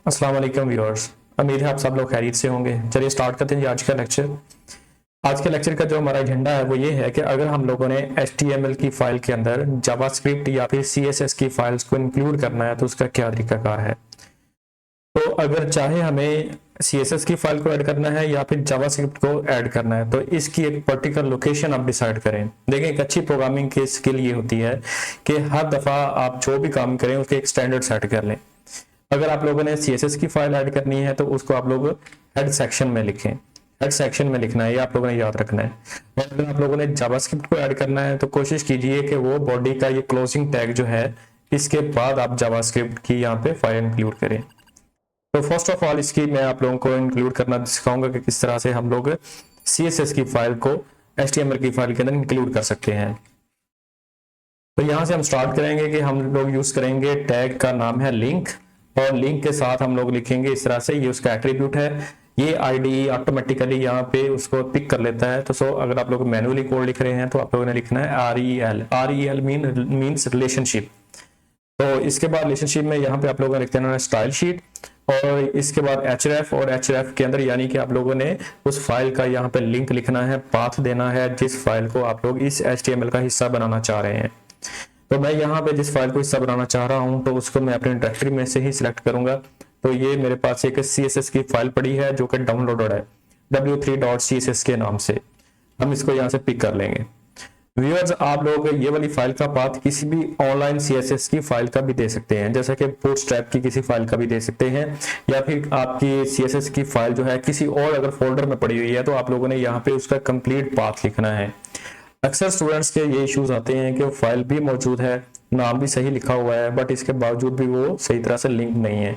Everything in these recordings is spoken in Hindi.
अस्सलाम वालेकुम व्यूअर्स। उम्मीद है आप सब लोग खैरियत से होंगे। चलिए स्टार्ट करते हैं जी आज का लेक्चर। आज के लेक्चर का जो हमारा एजेंडा है वो ये है कि अगर हम लोगों ने HTML की फाइल के अंदर जावास्क्रिप्ट या फिर CSS की फाइल्स को इंक्लूड करना है तो उसका क्या तरीकाकार है। तो अगर चाहे हमें CSS की फाइल को ऐड करना है या फिर जावास्क्रिप्ट को ऐड करना है तो इसकी एक पर्टिकुलर लोकेशन आप डिसाइड करें। देखिए, एक अच्छी प्रोग्रामिंग की स्किल ये होती है कि हर दफ़ा आप जो भी काम करें उसके एक स्टैंडर्ड सेट कर लें। अगर आप लोगों ने CSS की फाइल ऐड करनी है तो उसको आप लोग हेड सेक्शन में लिखें। हेड सेक्शन में लिखना है, ये आप लोगों ने याद रखना है। और अगर आप लोगों ने जावास्क्रिप्ट को ऐड करना है तो कोशिश कीजिए कि वो बॉडी का ये क्लोजिंग टैग जो है इसके बाद आप जावास्क्रिप्ट की यहाँ पे फाइल इंक्लूड करें। तो फर्स्ट ऑफ ऑल इसकी मैं आप लोगों को इंक्लूड करना सिखाऊंगा कि किस तरह से हम लोग CSS की फाइल को HTML की फाइल के अंदर इंक्लूड कर सकते हैं। तो यहाँ से हम स्टार्ट करेंगे कि हम लोग यूज करेंगे टैग का नाम है लिंक, और लिंक के साथ हम लोग लिखेंगे इस तरह से, ये उसका एट्रीब्यूट है। ये IDE ऑटोमेटिकली यहाँ पे उसको पिक कर लेता है। तो अगर आप लोग मैनुअली कोड लिख रहे हैं तो आप लोगों ने लिखना है REL मीन्स रिलेशनशिप। तो इसके बाद रिलेशनशिप में यहाँ पे आप लोगों ने लिख देना है स्टाइल शीट, और इसके बाद href, और href के अंदर यानी कि आप लोगों ने उस फाइल का यहाँ पे लिंक लिखना है, पाथ देना है जिस फाइल को आप लोग इस HTML का हिस्सा बनाना चाह रहे हैं। तो मैं यहाँ पे जिस फाइल को हिस्सा बनाना चाह रहा हूँ तो उसको मैं अपने डायरेक्टरी में से ही सिलेक्ट करूंगा। तो ये मेरे पास एक CSS की फाइल पड़ी है जो कि डाउनलोडेड है w3.css के नाम से। हम इसको यहाँ से पिक कर लेंगे। व्यूअर्स, आप लोग ये वाली फाइल का पाथ किसी भी ऑनलाइन CSS की फाइल का भी दे सकते हैं, जैसे कि बूटस्ट्रैप की किसी फाइल का भी दे सकते हैं, या फिर आपकी CSS की फाइल जो है किसी और अगर फोल्डर में पड़ी हुई है तो आप लोगों ने यहाँ पे उसका कंप्लीट पाथ लिखना है। अक्सर स्टूडेंट्स के ये इश्यूज आते हैं कि फाइल भी मौजूद है, नाम भी सही लिखा हुआ है, बट इसके बावजूद भी वो सही तरह से लिंक नहीं है।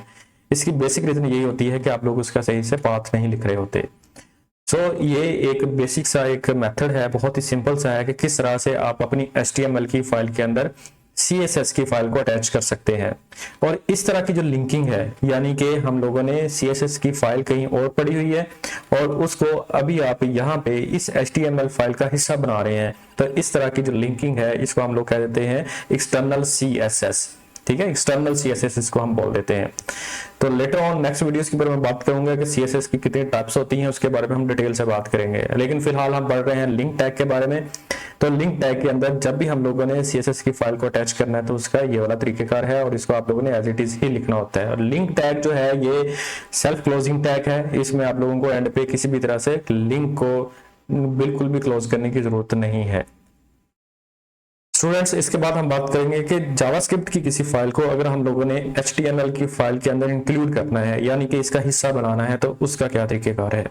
इसकी बेसिक रीजन यही होती है कि आप लोग उसका सही से पाथ नहीं लिख रहे होते। ये एक बेसिक सा एक मेथड है, बहुत ही सिंपल सा है कि किस तरह से आप अपनी HTML की फाइल के अंदर CSS की फाइल को अटैच कर सकते हैं। और इस तरह की जो लिंकिंग है, यानी कि हम लोगों ने CSS की फाइल कहीं और पड़ी हुई है और उसको अभी आप यहाँ पे इस HTML फाइल का हिस्सा बना रहे हैं, तो इस तरह की जो लिंकिंग है इसको हम लोग कह देते हैं एक्सटर्नल CSS। ठीक है, एक्सटर्नल CSS इसको हम बोल देते हैं। तो लेटर ऑन नेक्स्ट वीडियोस के बारे में बात करूंगा कि CSS की कितनी टाइप्स होती हैं, उसके बारे में हम डिटेल से बात करेंगे। लेकिन फिलहाल हम बढ़ रहे हैं लिंक टैग के बारे में। तो लिंक टैग के अंदर जब भी हम लोगों ने CSS की फाइल को अटैच करना है तो उसका ये वाला तरीकेकार है, और इसको आप लोगों ने एज इट इज ही लिखना होता है। और लिंक टैग जो है ये सेल्फ क्लोजिंग टैग है, इसमें आप लोगों को एंड पे किसी भी तरह से लिंक को बिल्कुल भी क्लोज करने की जरूरत नहीं है। स्टूडेंट्स, इसके बाद हम बात करेंगे कि जावास्क्रिप्ट की किसी फाइल को अगर हम लोगों ने HTML की फाइल के अंदर इंक्लूड करना है, यानी कि इसका हिस्सा बनाना है, तो उसका क्या तरीकेकार है।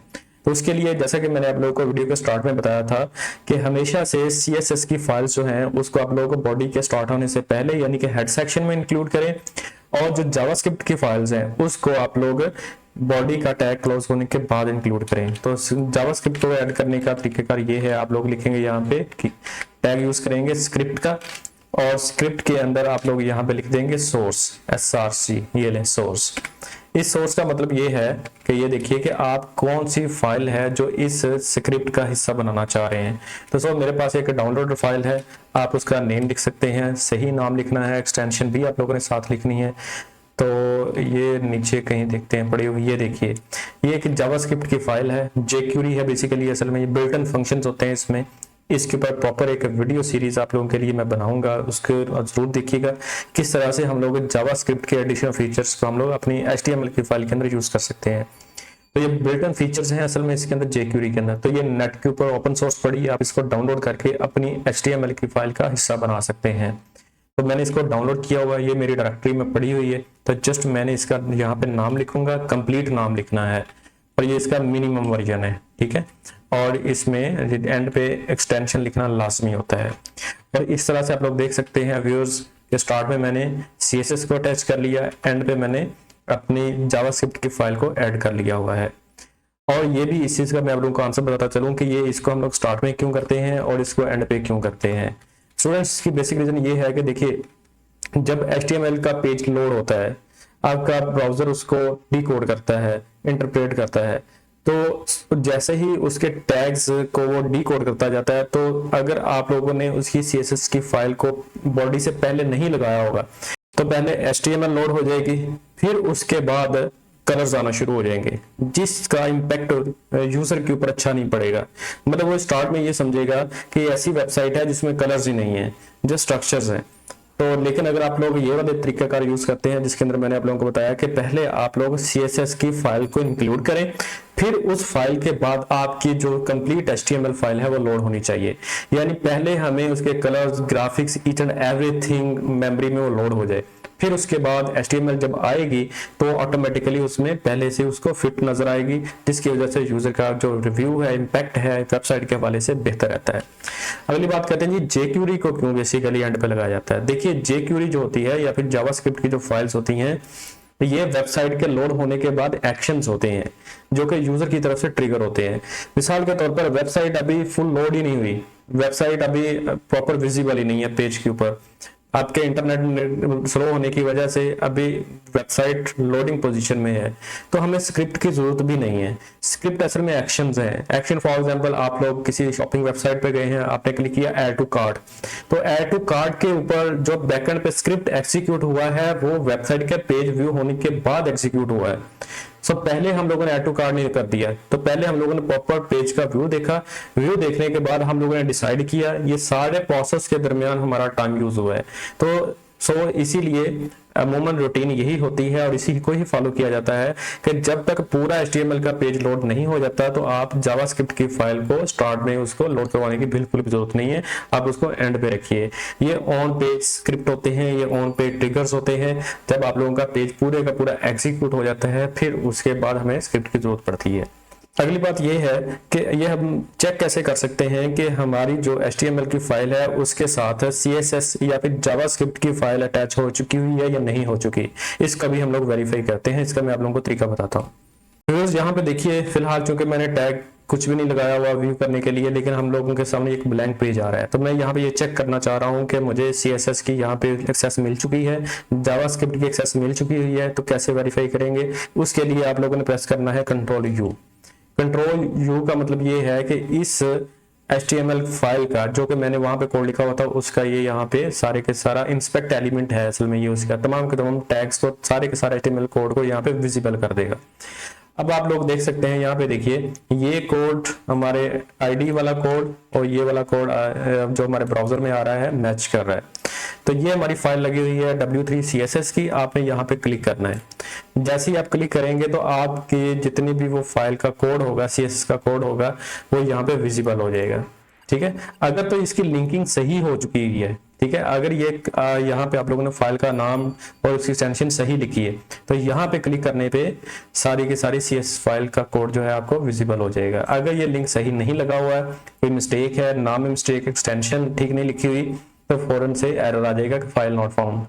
तो उसके लिए जैसा कि मैंने आप लोगों को वीडियो के स्टार्ट में बताया था कि हमेशा से CSS की फाइल्स जो हैं उसको आप लोगों को बॉडी के स्टार्ट होने से पहले यानी कि हेड सेक्शन में इंक्लूड करें, और जो जावास्क्रिप्ट की फाइल्स हैं उसको आप लोग बॉडी का टैग क्लोज होने के बाद इंक्लूड करें। तो जावास्क्रिप्ट को ऐड करने का तरीकेकार ये है, आप लोग लिखेंगे यहाँ पे टैग यूज करेंगे स्क्रिप्ट का, और स्क्रिप्ट के अंदर आप लोग यहाँ पे लिख देंगे सोर्स SRC। ये लें सोर्स। इस सोर्स का मतलब ये है कि ये देखिए कि आप कौन सी फाइल है जो इस स्क्रिप्ट का हिस्सा बनाना चाह रहे हैं। तो मेरे पास एक डाउनलोड फाइल है, आप उसका नेम लिख सकते हैं, सही नाम लिखना है, एक्सटेंशन भी आप लोगों ने साथ लिखनी है। तो ये नीचे कहीं देखते हैं पड़ी हुई, ये देखिए ये एक जावास्क्रिप्ट की फाइल है, jQuery है बेसिकली। असल में ये बिल्ट इन फंक्शंस होते हैं इसमें। इसके ऊपर प्रॉपर एक वीडियो सीरीज आप लोगों के लिए मैं बनाऊंगा, उसको जरूर देखिएगा किस तरह से हम लोग जावास्क्रिप्ट के एडिशनल फीचर्स को हम लोग अपनी HTML की फाइल के अंदर यूज कर सकते हैं। तो ये बिल्ट इन फीचर्स हैं असल में इसके अंदर jQuery के अंदर। तो ये नेट के ऊपर ओपन सोर्स पड़ी है, आप इसको डाउनलोड करके अपनी HTML की फाइल का हिस्सा बना सकते हैं। तो मैंने इसको डाउनलोड किया हुआ है, ये मेरी डायरेक्टरी में पड़ी हुई है। तो जस्ट मैंने इसका यहाँ पे नाम लिखूंगा, कंप्लीट नाम लिखना है, और ये इसका मिनिमम वर्जन है। ठीक है, और इसमें एंड पे एक्सटेंशन लिखना लाजमी होता है। और इस तरह से आप लोग देख सकते हैं व्यूअर्स के स्टार्ट में मैंने CSS को अटैच कर लिया, एंड पे मैंने अपनी जावास्क्रिप्ट की फाइल को ऐड कर लिया हुआ है। और ये भी इस चीज का मैं आप लोगों को आंसर बताता चलूं कि ये इसको हम लोग स्टार्ट में क्यों करते हैं और इसको एंड पे क्यों करते हैं। स्टूडेंट्स, की बेसिक रीजन ये है कि देखिए, जब HTML का पेज लोड होता है, आपका ब्राउजर उसको डिकोड करता है, इंटरप्रेट करता है, तो जैसे ही उसके टैग्स को वो डिकोड करता जाता है, तो अगर आप लोगों ने उसकी CSS की फाइल को बॉडी से पहले नहीं लगाया होगा तो पहले HTML लोड हो जाएगी, फिर उसके बाद कलर्स आना शुरू हो जाएंगे, जिसका इम्पैक्ट यूजर के ऊपर अच्छा नहीं पड़ेगा। मतलब वो स्टार्ट में ये समझेगा कि ऐसी वेबसाइट है जिसमें कलर्स ही नहीं है, जो स्ट्रक्चर्स हैं। तो लेकिन अगर आप लोग ये वाले तरीकाकार यूज करते हैं, जिसके अंदर मैंने आप लोगों को बताया कि पहले आप लोग CSS की फाइल को इंक्लूड करें, फिर उस फाइल के बाद आपकी जो कंप्लीट HTML फाइल है वो लोड होनी चाहिए। यानी पहले हमें उसके colours, graphics, each and everything memory में वो लोड हो जाए, फिर उसके बाद HTML जब आएगी तो ऑटोमेटिकली उसमें पहले से उसको फिट नजर आएगी, जिसकी वजह से यूजर का जो रिव्यू है, इम्पैक्ट है वेबसाइट के हवाले से बेहतर रहता है। अगली बात करते हैं जी, jQuery को क्यों बेसिकली एंड पे लगाया जाता है। देखिए jQuery जो होती है या फिर जावास्क्रिप्ट की जो फाइल्स होती हैं, ये वेबसाइट के लोड होने के बाद एक्शंस होते हैं जो कि यूजर की तरफ से ट्रिगर होते हैं। मिसाल के तौर पर वेबसाइट अभी फुल लोड ही नहीं हुई, वेबसाइट अभी प्रॉपर विजिबल ही नहीं है पेज के ऊपर, आपके इंटरनेट स्लो होने की वजह से अभी वेबसाइट लोडिंग पोजीशन में है, तो हमें स्क्रिप्ट की जरूरत भी नहीं है। स्क्रिप्ट असल में एक्शंस हैं। एक्शन फॉर एग्जांपल, आप लोग किसी शॉपिंग वेबसाइट पे गए हैं, आपने क्लिक किया ऐड टू कार्ट, तो ऐड टू कार्ट के ऊपर जो बैकएंड पे स्क्रिप्ट एग्जीक्यूट हुआ है वो वेबसाइट के पेज व्यू होने के बाद एग्जीक्यूट हुआ है। सो पहले हम लोगों ने ऐड टू कार्ट नहीं कर दिया, तो पहले हम लोगों ने प्रॉपर पेज का व्यू देखा, व्यू देखने के बाद हम लोगों ने डिसाइड किया, ये सारे प्रोसेस के दरमियान हमारा टाइम यूज हुआ है। तो इसीलिए अमूमन रूटीन यही होती है और इसी को ही फॉलो किया जाता है कि जब तक पूरा HTML का पेज लोड नहीं हो जाता तो आप जावास्क्रिप्ट की फाइल को स्टार्ट में उसको लोड करवाने की बिल्कुल भी जरूरत नहीं है, आप उसको एंड पे रखिए। ये ऑन पेज स्क्रिप्ट होते हैं, ये ऑन पेज ट्रिगर्स होते हैं। जब आप लोगों का पेज पूरे का पूरा एग्जीक्यूट हो जाता है फिर उसके बाद हमें स्क्रिप्ट की जरूरत पड़ती है। अगली बात यह है कि ये हम चेक कैसे कर सकते हैं कि हमारी जो HTML की फाइल है उसके साथ CSS या फिर जावास्क्रिप्ट की फाइल अटैच हो चुकी हुई है या नहीं हो चुकी, इसका भी हम लोग वेरीफाई करते हैं। इसका मैं आप लोगों को तरीका बताता हूँ। व्यूअर्स यहाँ पे देखिए, फिलहाल चूंकि मैंने टैग कुछ भी नहीं लगाया हुआ व्यू करने के लिए, लेकिन हम लोगों के सामने एक ब्लैंक पेज आ रहा है, तो मैं यहाँ पे ये चेक करना चाह रहा हूँ कि मुझे CSS की यहाँ पे एक्सेस मिल चुकी है, जावास्क्रिप्ट की एक्सेस मिल चुकी हुई है। तो कैसे वेरीफाई करेंगे, उसके लिए आप लोगों ने प्रेस करना है Ctrl+U। Ctrl+U का मतलब ये है कि इस HTML फाइल का जो कि मैंने वहां पे कोड लिखा हुआ था उसका ये यहाँ पे सारे के सारा इंस्पेक्ट एलिमेंट है, असल में ये उसका तमाम के तमाम टैग्स को, सारे के सारे HTML कोड को यहाँ पे विजिबल कर देगा। अब आप लोग देख सकते हैं यहाँ पे देखिए, ये कोड हमारे ID वाला कोड और ये वाला कोड जो हमारे ब्राउजर में आ रहा है मैच कर रहा है। तो ये हमारी फाइल लगी हुई है W3 CSS की, आपने यहाँ पे क्लिक करना है। जैसे ही आप क्लिक करेंगे तो आपके जितनी भी वो फाइल का कोड होगा, CSS का कोड होगा, वो यहाँ पे विजिबल हो जाएगा। ठीक है, अगर तो इसकी लिंकिंग सही हो चुकी हुई है, ठीक है, अगर ये यहाँ पे आप लोगों ने फाइल का नाम और उसकी एक्सटेंशन सही लिखी है तो यहाँ पे क्लिक करने पे सारी की सारी CSS फाइल का कोड जो है आपको विजिबल हो जाएगा। अगर ये लिंक सही नहीं लगा हुआ है, कोई मिस्टेक है, नाम में मिस्टेक, एक्सटेंशन ठीक नहीं लिखी हुई, तो फौरन से एरर आ जाएगा कि file not found.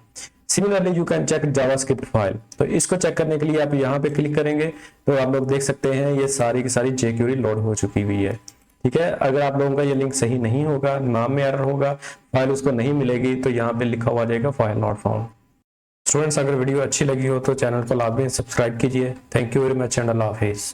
Similarly you can check JavaScript file. तो इसको चेक करने के लिए आप यहाँ पे क्लिक करेंगे तो आप लोग देख सकते हैं ये सारी की सारी jQuery लोड हो चुकी हुई है। ठीक है, अगर आप लोगों का ये लिंक सही नहीं होगा, नाम में एरर होगा, फाइल उसको नहीं मिलेगी, तो यहाँ पे लिखा हुआ जाएगा फाइल नॉट फाउंड। स्टूडेंट्स, अगर वीडियो अच्छी लगी हो तो चैनल को लाजमी सब्सक्राइब कीजिए। Thank you very much and अल्लाह हाफिज़।